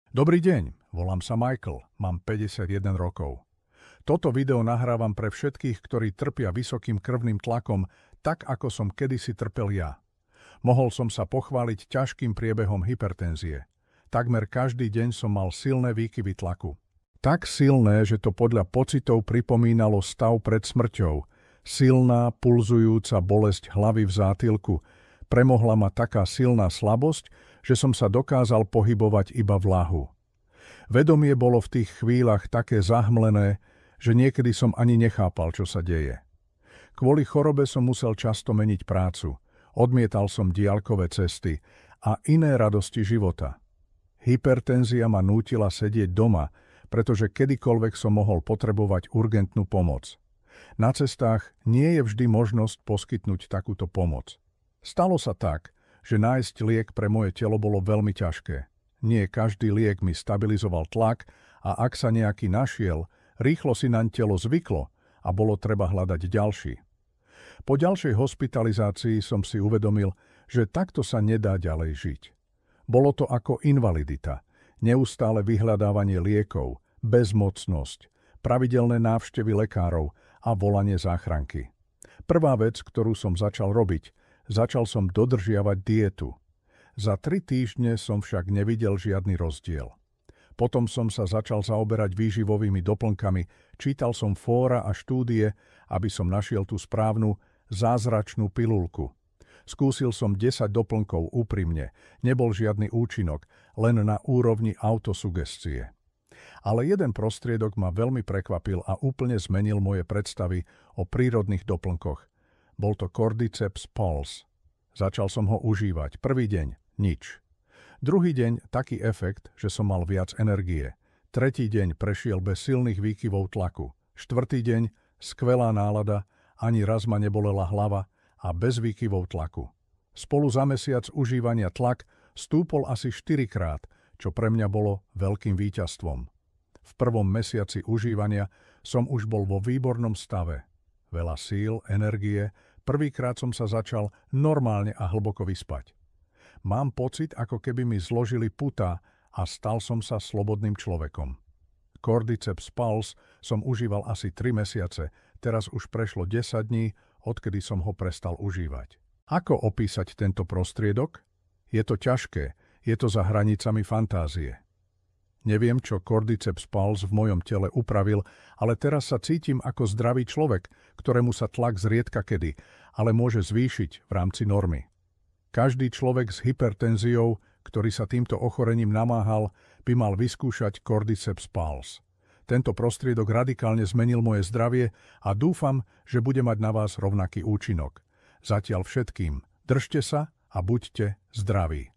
Dobrý deň, volám sa Michael, mám 51 rokov. Toto video nahrávam pre všetkých, ktorí trpia vysokým krvným tlakom, tak ako som kedysi trpel ja. Mohol som sa pochváliť ťažkým priebehom hypertenzie. Takmer každý deň som mal silné výkyvy tlaku. Tak silné, že to podľa pocitov pripomínalo stav pred smrťou. Silná, pulzujúca bolesť hlavy v zátylku. Premohla ma taká silná slabosť, že som sa dokázal pohybovať iba v ľahu. Vedomie bolo v tých chvíľach také zahmlené, že niekedy som ani nechápal, čo sa deje. Kvôli chorobe som musel často meniť prácu. Odmietal som diaľkové cesty a iné radosti života. Hypertenzia ma nútila sedieť doma, pretože kedykoľvek som mohol potrebovať urgentnú pomoc. Na cestách nie je vždy možnosť poskytnúť takúto pomoc. Stalo sa tak, že nájsť liek pre moje telo bolo veľmi ťažké. Nie každý liek mi stabilizoval tlak a ak sa nejaký našiel, rýchlo si naň telo zvyklo a bolo treba hľadať ďalší. Po ďalšej hospitalizácii som si uvedomil, že takto sa nedá ďalej žiť. Bolo to ako invalidita, neustále vyhľadávanie liekov, bezmocnosť, pravidelné návštevy lekárov a volanie záchranky. Prvá vec, ktorú som začal robiť, začal som dodržiavať dietu. Za 3 týždne som však nevidel žiadny rozdiel. Potom som sa začal zaoberať výživovými doplnkami, čítal som fóra a štúdie, aby som našiel tú správnu, zázračnú pilulku. Skúsil som 10 doplnkov úprimne, nebol žiadny účinok, len na úrovni autosugestie. Ale jeden prostriedok ma veľmi prekvapil a úplne zmenil moje predstavy o prírodných doplnkoch. Bol to Cordyceps Pulse. Začal som ho užívať. Prvý deň nič. Druhý deň taký efekt, že som mal viac energie. Tretí deň prešiel bez silných výkyvov tlaku. Štvrtý deň skvelá nálada, ani raz ma nebolela hlava a bez výkyvov tlaku. Spolu za mesiac užívania tlak stúpol asi 4-krát, čo pre mňa bolo veľkým víťazstvom. V prvom mesiaci užívania som už bol vo výbornom stave. Veľa síl, energie, prvýkrát som sa začal normálne a hlboko vyspať. Mám pocit, ako keby mi zložili putá a stal som sa slobodným človekom. Cordyceps Pulse som užíval asi 3 mesiace, teraz už prešlo 10 dní, odkedy som ho prestal užívať. Ako opísať tento prostriedok? Je to ťažké, je to za hranicami fantázie. Neviem, čo Cordyceps Pulse v mojom tele upravil, ale teraz sa cítim ako zdravý človek, ktorému sa tlak zriedka kedy, ale môže zvýšiť v rámci normy. Každý človek s hypertenziou, ktorý sa týmto ochorením namáhal, by mal vyskúšať Cordyceps Pulse. Tento prostriedok radikálne zmenil moje zdravie a dúfam, že bude mať na vás rovnaký účinok. Zatiaľ všetkým, držte sa a buďte zdraví.